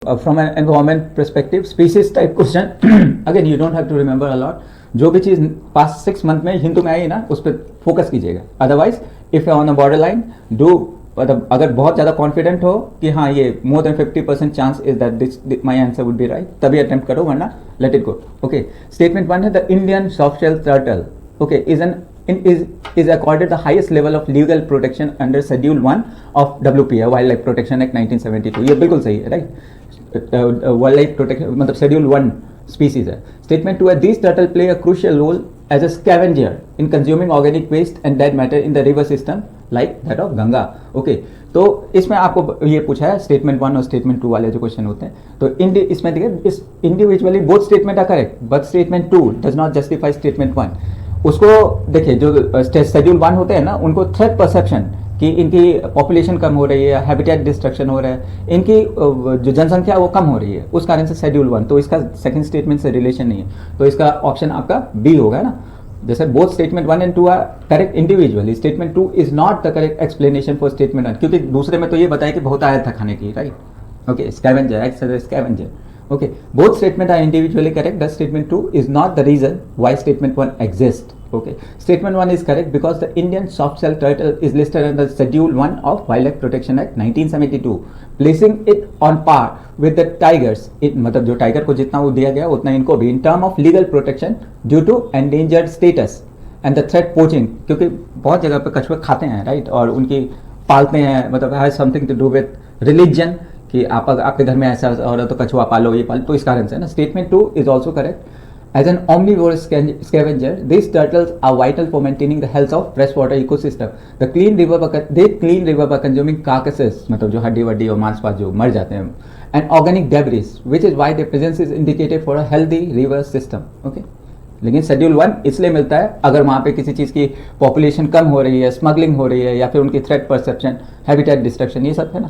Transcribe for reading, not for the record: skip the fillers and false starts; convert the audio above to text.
From an environment perspective, species type question, again you don't have to remember a lot. जो भी चीज़ past 6 month में हिंदू में आई ना उस पर फोकस कीजिएगा. Otherwise if on a border line do, मतलब अगर बहुत ज़्यादा कॉन्फिडेंट हो कि हाँ ये more than 50% chance is that this my answer would be right, तभी अटेम्प्ट करो, वरना let it go. Okay, statement 1 है the Indian soft shell turtle okay is accorded the highest level of legal protection under Schedule 1 of WPA Wildlife Protection Act 1972. ये बिल्कुल सही है, right. Wild protection मतलब schedule 1 species है. Statement 2 है these turtle play a crucial role as a scavenger in consuming organic waste and dead matter in the river system like that of Ganga. Okay, तो इसमें आपको ये पूछा है स्टेटमेंट 1 और स्टेटमेंट 2 वाले जो क्वेश्चन होते हैं, तो इसमें देखिए इस individually both statement are correct but statement 2 does not justify statement 1. उसको देखिए जो शेड्यूल 1 होते हैं ना उनको थ्रेट परसेप्शन कि इनकी पॉपुलेशन कम हो रही है, हैबिटेट डिस्ट्रक्शन हो रहा है, इनकी जो जनसंख्या वो कम हो रही है, उस कारण से शेड्यूल 1, तो इसका सेकंड स्टेटमेंट से रिलेशन नहीं है, तो इसका ऑप्शन आपका बी होगा ना. जैसे both statement 1 and 2 are correct individually, statement 2 is not the correct explanation for statement 1, क्योंकि दूसरे में तो ये बताया कि बहुत आया था खाने की, right. Okay, scavenger, scavenger. Okay, both statements are individually correct. Thus, statement 2 is not the reason why statement 1 exists. Okay, statement 1 is correct because the Indian soft shell turtle is listed under Schedule 1 of Wildlife Protection Act 1972, placing it on par with the tigers. मतलब जो tiger को जितना वो दिया गया उतना इनको भी in term of legal protection due to endangered status and the threat poaching, क्योंकि बहुत जगह पे कछुए खाते हैं, राइट, और उनकी पालते हैं, मतलब has something to do with religion कि आप अगर आपके घर में ऐसा हो रहा तो कछुआ पालो, ये पालो, तो इस कारण से ना. Statement 2 is also correct. As an omnivorous scavenger, these turtles are vital for maintaining the health of freshwater ecosystem. They clean river by consuming carcasses, मतलब जो हड्डी वड्डी और मांस पास जो मर जाते हैं, and organic debris, which is why their presence is indicated for a healthy river system. Okay? लेकिन शेड्यूल 1 इसलिए मिलता है अगर वहाँ पे किसी चीज़ की पॉपुलेशन कम हो रही है, स्मगलिंग हो रही है, या फिर उनकी थ्रेट परसेप्शन, हैबिटेट डिस्ट्रक्शन, ये सब है ना.